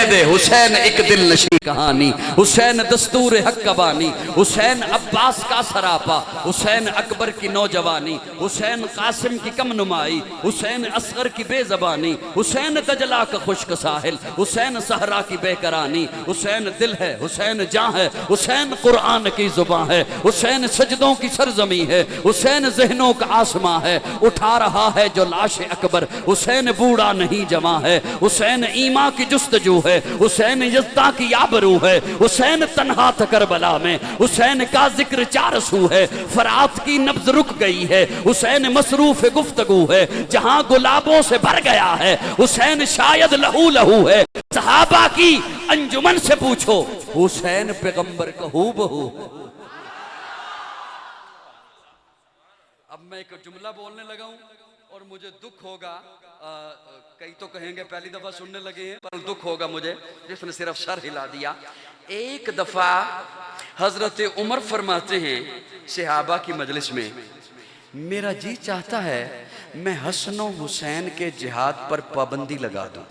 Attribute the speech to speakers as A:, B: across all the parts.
A: दे हुसैन एक दिल नशी कहानी, हुसैन दस्तूर हक कबानी, हुसैन अब्बास का सरापा, हुसैन अकबर की नौजवानी, हुसैन कासिम की कम नुमाई, हुसैन असगर की बेजबानी, हुसैन दजला का खुश्क साहिल, हुसैन सहरा की बेकरानी, हुसैन दिल है, हुसैन जान है, हुसैन कुरान की जुबान है, हुसैन सजदों की सरजमी है, हुसैन जहनों का आसमां है, उठा रहा है जो लाश अकबर, हुसैन बूढ़ा नहीं जमा है, हुसैन ईमा की जुस्तजू है, हुसैन यज़्दा की आबरू है, हुसैन तन्हा था करबला में, हुसैन का जिक्र चार सू है, फरात की नब्ज रुक गई है, हुसैन मसरूफ गुफ्तगू है, जहां गुलाबों से भर गया है, हुसैन शायद लहू लहू है, सहाबा की अंजुमन से पूछो हुसैन पैगंबर का हूबहू। अब मैं एक जुमला बोलने लगा हूं और मुझे दुख होगा, कई तो कहेंगे पहली दफा सुनने लगे हैं, पर दुख होगा मुझे जिसने सिर्फ सर हिला दिया। एक दफा हजरत उमर फरमाते हैं सहाबा की मजलिस में, मेरा जी चाहता है मैं हसन हुसैन के जिहाद पर पाबंदी लगा दूं।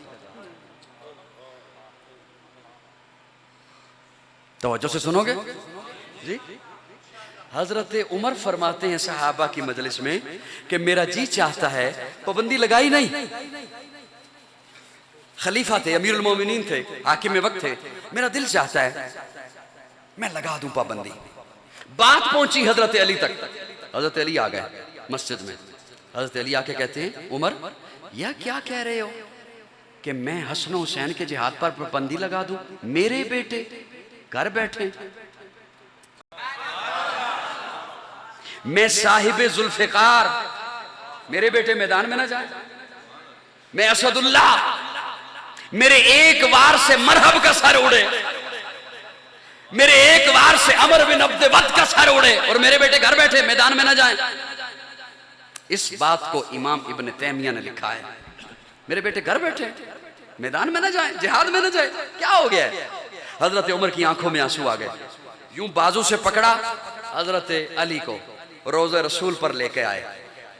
A: तवज्जो से सुनोगे जी। हजरत उमर फरमाते हैं सहाबा की मजलिस में कि मेरा जी चाहता है, पाबंदी लगाई नहीं, खलीफा थे, अमीरुल मोमिनीन थे, हाकिम वक्त थे, मेरा दिल चाहता है मैं लगा दूं पाबंदी। बात पहुंची हजरत अली तक, हजरत अली आ गए मस्जिद में। हजरत अली आके कहते हैं उमर यह क्या कह रहे हो कि मैं हसन हुसैन के जिहाद पर पाबंदी लगा दूं? मेरे बेटे घर बैठे, मैं साहिबे जुल्फिकार, मेरे बेटे मैदान में ना जाए, मैं असदुल्लाह, मेरे एक वार से मरहब का सर उड़े, मेरे एक वार से अमर बिन अब्द वद का सर उड़े और मेरे बेटे घर बैठे मैदान में ना जाए। इस बात को इमाम इब्न तैमिया ने लिखा है, मेरे बेटे घर बैठे मैदान में ना जाए, जिहाद में ना जाए, क्या हो गया है? हजरत उमर की आंखों में आंसू आ गए, यूं बाजू से पकड़ा हजरत अली को, रोज़े रसूल पर लेके आए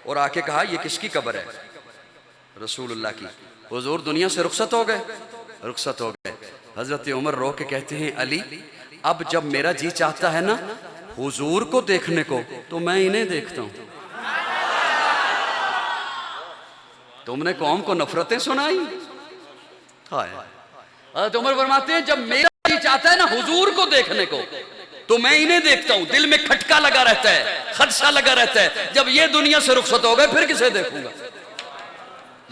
A: और आके कहा ये किसकी कब्र है? रसूलुल्लाह की। हुजूर दुनिया से रुखसत हो गए, रुखसत हो गए। हजरत उमर रो के कहते हैं अली अब जब मेरा जी चाहता है ना हुजूर को देखने को तो मैं इन्हें देखता हूं। तुमने कौम को नफरतें सुनाई। हजरत उमर फरमाते हैं जब मेरा जी चाहता है ना हुजूर को देखने को तो मैं इन्हें देखता हूं, दिल में खटका लगा रहता है, खदशा लगा रहता है, जब ये दुनिया से रुखसत हो गए फिर किसे देखूंगा।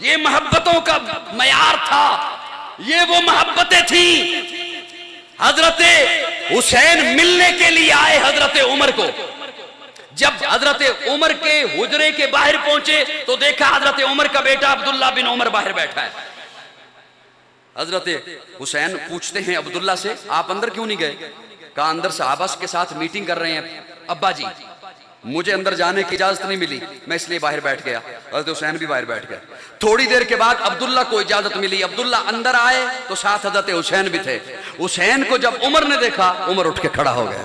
A: ये मोहब्बतों का मयार था, ये वो मोहब्बतें थी। हजरत हुसैन मिलने के लिए आए हजरत उमर को, जब हजरत उमर के हुजरे के बाहर पहुंचे तो देखा हजरत उमर का बेटा अब्दुल्ला बिन उमर बाहर बैठा है। हजरत हुसैन पूछते हैं अब्दुल्ला से आप अंदर क्यों नहीं गए? कहा अंदर सहाबा के साथ मीटिंग कर रहे हैं अब्बा जी, मुझे अंदर जाने की इजाजत नहीं मिली, मैं इसलिए बाहर बैठ गया। हजरत हुसैन भी बाहर बैठ गया। थोड़ी देर के बाद अब्दुल्ला को इजाजत मिली, अब्दुल्ला अंदर आए तो साथ हजरत हुसैन भी थे। हुसैन को जब उमर ने देखा उमर उठ के खड़ा हो गया।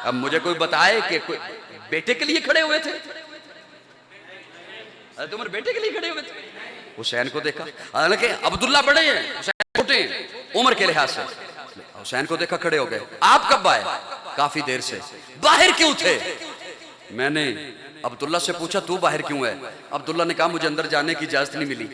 A: अब मुझे कोई बताए कि कोई बेटे के लिए खड़े हुए थे? उमर बेटे के लिए खड़े हुए थे। हुसैन को देखा, हालांकि अब्दुल्ला बड़े हैं, हुसैन छोटे हैं उम्र के लिहाज से। हुसैन को देखा खड़े हो गए। आप कब आए? काफी देर से। बाहर क्यों थे? मैंने अब्दुल्ला से पूछा तू बाहर क्यों है? अब्दुल्ला ने कहा मुझे अंदर जाने की इजाजत नहीं मिली।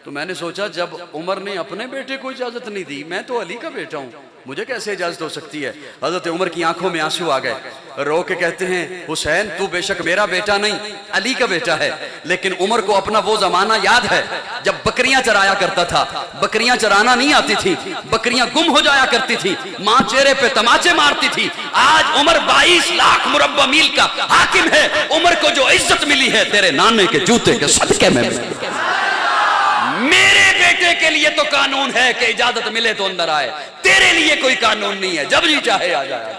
A: तो मैंने सोचा जब उमर ने अपने बेटे को इजाजत नहीं दी, मैं तो अली का बेटा हूं, मुझे कैसे इजाजत हो सकती है? हजरत उमर की आंखों में आंसू आ गए, रो के कहते हैं हुसैन तू बेशक मेरा बेटा नहीं अली का बेटा है, लेकिन उमर को अपना वो जमाना याद है जब बकरियां चराया करता था। बकरियां चराना नहीं आती थी, बकरियां गुम हो जाया करती थी, मां चेहरे पे तमाचे मारती थी। आज उमर 22 लाख मुरब्बा मील का हाकिम है। उमर को जो इज्जत मिली है तेरे नाने के जूते के सदके में। मेरे बेटे के लिए तो कानून है कि इजाजत मिले तो अंदर आए, तेरे लिए कोई कानून नहीं है, जब जी चाहे आ जाए।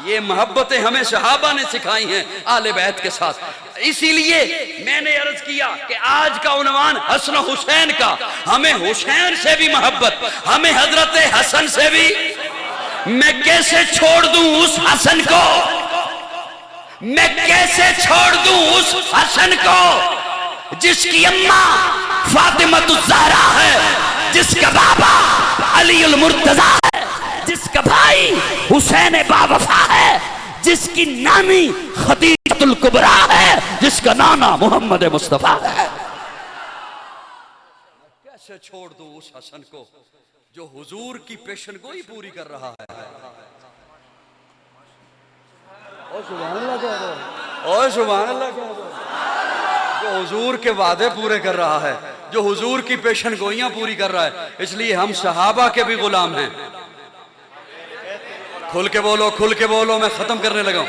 A: ये मोहब्बतें हमें सहाबा ने सिखाई हैं आले बैत के साथ। इसीलिए मैंने अर्ज किया कि आज का उन्वान हसन हुसैन का, हमें हुसैन से भी मोहब्बत, हमें हजरत हसन से भी। मैं कैसे छोड़ दूं उस हसन को, मैं कैसे छोड़ दूं उस हसन को जिसकी अम्मा फातिमा ज़हरा है जिसका बाबा अलीउल मुर्तजा है, जिसका भाई हुसैन बावफा है, जिसकी नानी खदीजतुल कुबरा है, जिसका नाना मोहम्मद मुस्तफा है। कैसे छोड़ दूं उस हसन को जो हुजूर की पेशन गोई पूरी कर रहा है। ओ सुभान अल्लाह कह रहे हो, ओ सुभान अल्लाह कह रहे हो। जो हुजूर के वादे पूरे कर रहा है, जो हुजूर की पेशन गोइयां पूरी कर रहा है, इसलिए हम सहाबा के भी गुलाम हैं। खुल के बोलो, खुल के बोलो, मैं खत्म करने लगा हूं।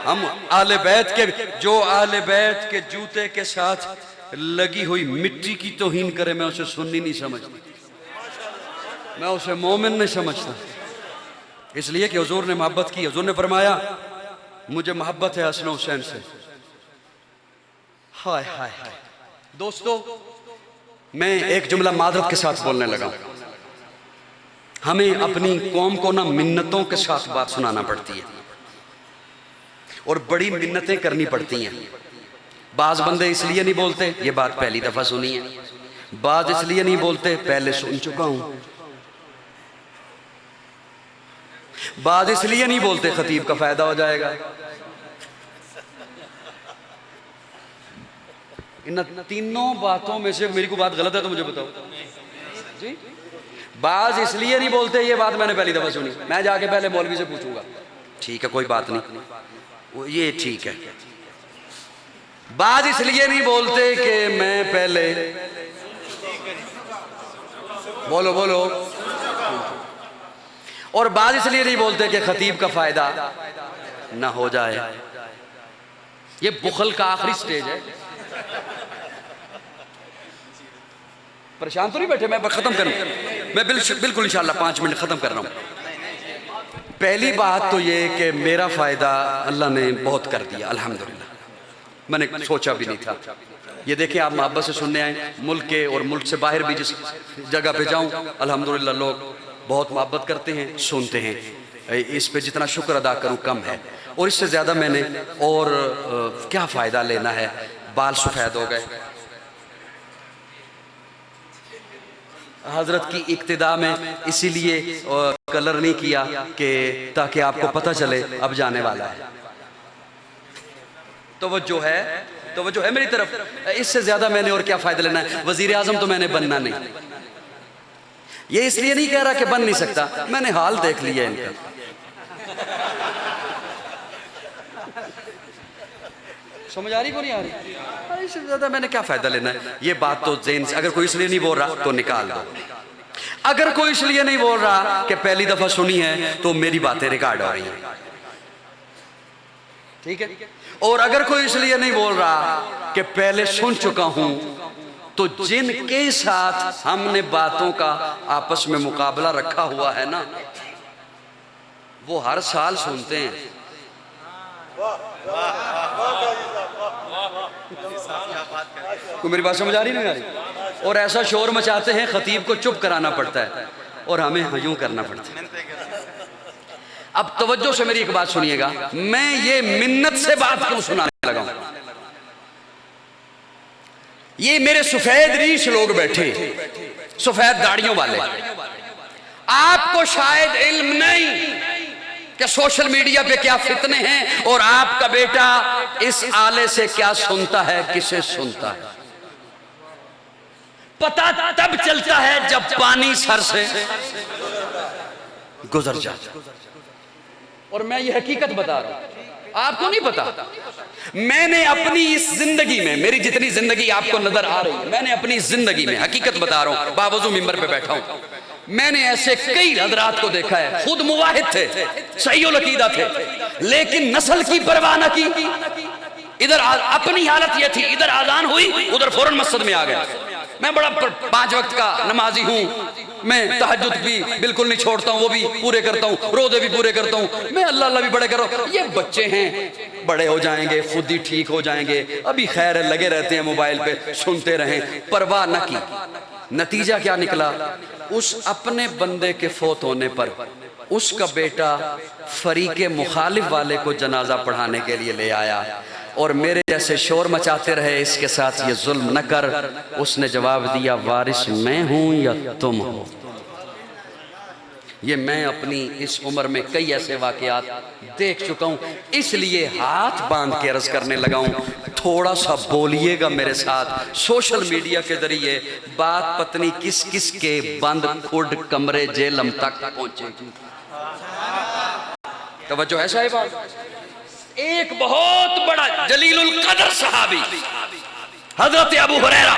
A: हम आले बैत के, जो आले बैत के जूते के साथ लगी हुई मिट्टी की तौहीन करे, मैं उसे सुन्नी नहीं समझता, मैं उसे मोमिन नहीं समझता। इसलिए कि हुजूर ने मोहब्बत की। हुजूर ने फरमाया मुझे मोहब्बत है हसन हुसैन से। हाय हाय हाय। दोस्तों, मैं एक जुमला मादरत के साथ बोलने लगा। हमें अपनी कौम को ना मिन्नतों के साथ बात सुनाना पड़ती है और बड़ी मिन्नतें करनी पड़ती हैं। बाज बंदे इसलिए नहीं बोलते, ये बात पहली दफा सुनी है। बाज इसलिए नहीं बोलते, पहले सुन चुका हूं। बाज इसलिए नहीं बोलते, खतीब का फायदा हो जाएगा। इन तीनों बातों में से मेरी को बात गलत है तो मुझे बताओ जी। बाज इसलिए नहीं बोलते, ये बात मैंने पहली दफा सुनी। मैं जाके पहले मौलवी से पूछूंगा। ठीक है, कोई बात नहीं, ये ठीक है। बाज इसलिए नहीं बोलते कि मैं पहले, बोलो बोलो, और बाज इसलिए नहीं बोलते कि खतीब का फायदा ना हो जाए। ये बुखल का आखिरी स्टेज है। परेशान तो नहीं बैठे, मैं खत्म करूं, मैं बिल्कुल इंशाल्लाह 5 मिनट खत्म कर रहा हूं। पहली बात तो ये कि मेरा फायदा अल्लाह ने बहुत कर दिया, अल्हम्दुलिल्लाह। मैंने सोचा भी नहीं था। ये देखें, आप मोहब्बत से सुनने आए, मुल्क के और मुल्क से बाहर भी जिस जगह पे जाऊं, अल्हम्दुलिल्लाह लोग बहुत मोहब्बत करते हैं, सुनते हैं। इस पे जितना शुक्र अदा करूं कम है। और इससे ज़्यादा मैंने और क्या फ़ायदा लेना है। बाल सफ़ेद हो गए। हज़रत की इक्तिदा में इसीलिए कलर नहीं किया कि ताकि आपको पता चले अब जाने वाला है। तो वो जो है मेरी तरफ। इससे ज़्यादा मैंने और क्या फ़ायदा लेना है। वज़ीर आज़म तो मैंने बनना नहीं। ये इसलिए नहीं कह रहा कि बन नहीं सकता, मैंने हाल देख लिया इनका। समझ आ रही को नहीं आ रही? इससे ज्यादा मैंने क्या फायदा लेना है। ये बात तो ज़हन से, अगर कोई इसलिए नहीं बोल रहा तो निकाल दो। अगर कोई इसलिए नहीं बोल रहा कि पहली दफा सुनी है तो मेरी बातें रिकॉर्ड हो रही हैं, ठीक है। और अगर कोई इसलिए नहीं बोल रहा कि पहले सुन चुका हूं, तो जिनके साथ हमने बातों का आपस में मुकाबला रखा हुआ है ना, वो हर साल सुनते हैं। को मेरी बात समझ आ रही नहीं आ रही? और ऐसा शोर मचाते हैं, खतीब को चुप कराना पड़ता है और हमें यूं करना पड़ता है। अब तवज्जो से मेरी एक बात सुनिएगा। मैं ये मिन्नत से बात क्यों सुनाने लगा हूं? ये मेरे सफेद रीश लोग बैठे, सफेद दाढ़ियों वाले, आपको शायद इल्म नहीं कि सोशल मीडिया पे क्या फितने हैं और आपका बेटा इस आले से क्या सुनता है, किसे सुनता है। पता तब चलता है जब पानी सर से गुजर जाता। और मैं ये हकीकत बता रहा हूं, आपको नहीं पता। मैंने अपनी इस जिंदगी में, मेरी जितनी जिंदगी आपको नजर आ रही है, मैंने अपनी जिंदगी में, हकीकत बता रहा हूं, बावजूद मिंबर पे बैठा हूं, मैंने ऐसे कई हजरात को देखा है। खुद मुवाहिद थे, सहीउल अकीदा थे, लेकिन नस्ल की परवाह न की। इधर अपनी हालत ये थी, इधर आजान हुई, उधर फौरन मस्जिद में आ गया। मैं बड़ा 5 वक्त का नमाजी हूँ, मैं तहज्जुद भी बिल्कुल नहीं छोड़ता हूँ, वो भी पूरे करता हूँ, रोज़े भी पूरे करता हूँ, मैं अल्लाह अल्लाह भी बड़े कर रहा हूँ। ये बच्चे हैं, बड़े हो जाएंगे, खुद ही ठीक हो जाएंगे, अभी खैर लगे रहते हैं मोबाइल पे, सुनते रहें, परवाह न की। नतीजा क्या निकला? उस अपने बंदे के फौत होने पर उसका बेटा फरीके मुखालिफ वाले को जनाजा पढ़ाने के लिए ले आया। और मेरे जैसे शोर मचाते रहे, इसके साथ ये जुल्म न कर। उसने जवाब दिया, वारिस मैं हूं या तुम हो? ये मैं अपनी इस उम्र में कई ऐसे वाकयात देख चुका हूं, इसलिए हाथ बांध के अर्ज करने लगा हूं, थोड़ा सा बोलिएगा मेरे साथ। सोशल मीडिया के जरिए बात पत्नी किस किस के बंद खुड कमरे जेलम तक पहुंचेगी। तवज्जो है साहिब। एक बहुत बड़ा जलीलुल कदर सहाबी हजरत अबू हुरैरा,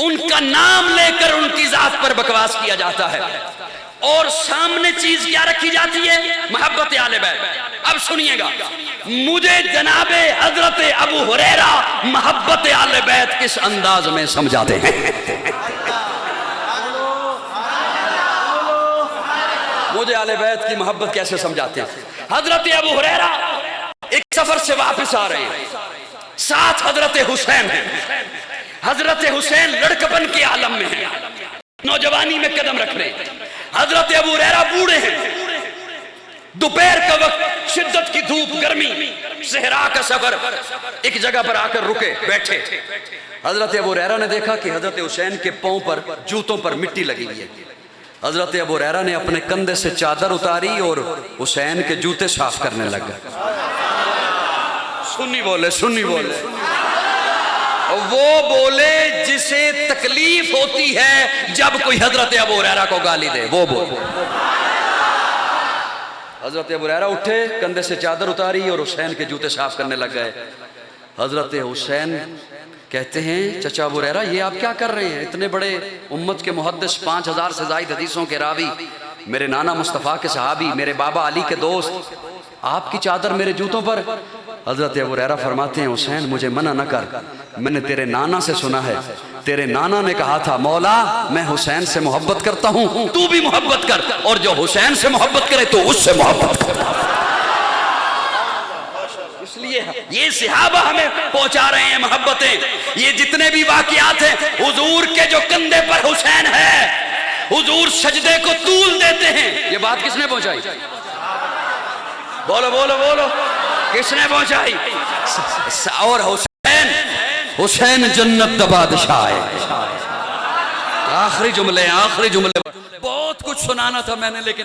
A: उनका नाम लेकर उनकी जात पर बकवास किया जाता है और सामने चीज क्या रखी जाती है? मोहब्बत आले बैत। अब सुनिएगा, मुझे जनाबे हजरत अबू हुरैरा मोहब्बत आले बैत किस अंदाज में समझाते हैं। मुझे आले बैत की मोहब्बत कैसे समझाते हैं? हजरत अबू हुरैरा एक सफर से वापस आ रहे हैं, साथ हजरत हुसैन है। हजरत हुसैन लड़कपन के आलम में है, नौजवानी में कदम रख रहे हैं। हजरत अबू हुरैरा बूढ़े हैं, दोपहर का वक्त, शिद्दत की धूप, गर्मी, सहरा का सफर, एक जगह पर आकर रुके, बैठे। हजरत अबू हुरैरा ने देखा कि हजरत हुसैन के पांव पर, जूतों पर मिट्टी लगी हुई है। हजरत अबू हुरैरा ने अपने कंधे से चादर उतारी और हुसैन के जूते साफ करने लगा। सुन्नी बोले, सुन्नी बोले, वो बोले जिसे तकलीफ होती है जब कोई हजरत अबू हुरैरा को गाली दे, वो बोले। हजरत अबू हुरैरा उठे, कंधे से चादर उतारी और हुसैन के जूते साफ करने लग गए। हजरत हुसैन कहते हैं, चचा अबू हुरैरा ये आप क्या कर रहे हैं? इतने बड़े उम्मत के मुहद्दिस, 5000 से ज़ायद हदीसों के रावी, मेरे नाना मुस्तफ़ा के सहाबी, मेरे बाबा अली के दोस्त, आपकी चादर मेरे जूतों पर। हजरत अबू हुरैरा फरमाते हैं, हुसैन मुझे मना न कर, मैंने तेरे नाना से सुना है, तेरे नाना ने कहा था, मौला मैं हुसैन से मोहब्बत करता हूं, तू भी मोहब्बत कर, और जो हुसैन से मोहब्बत करे तो उससे मोहब्बत कर। इसलिए ये सहाबा हमें पहुंचा रहे हैं मोहब्बतें। ये जितने भी वाकयात हैं, हुजूर के जो कंधे पर हुसैन है, हुजूर सजदे को तूल देते हैं। ये बात किसने पहुंचाई? बोलो बोलो बोलो, किसने पहुंचाई? और हुसैन, हुसैन जन्नत दा बादशाह है। आखिरी जुमले, आखिरी जुमले, बहुत कुछ सुनाना था मैंने, लेकिन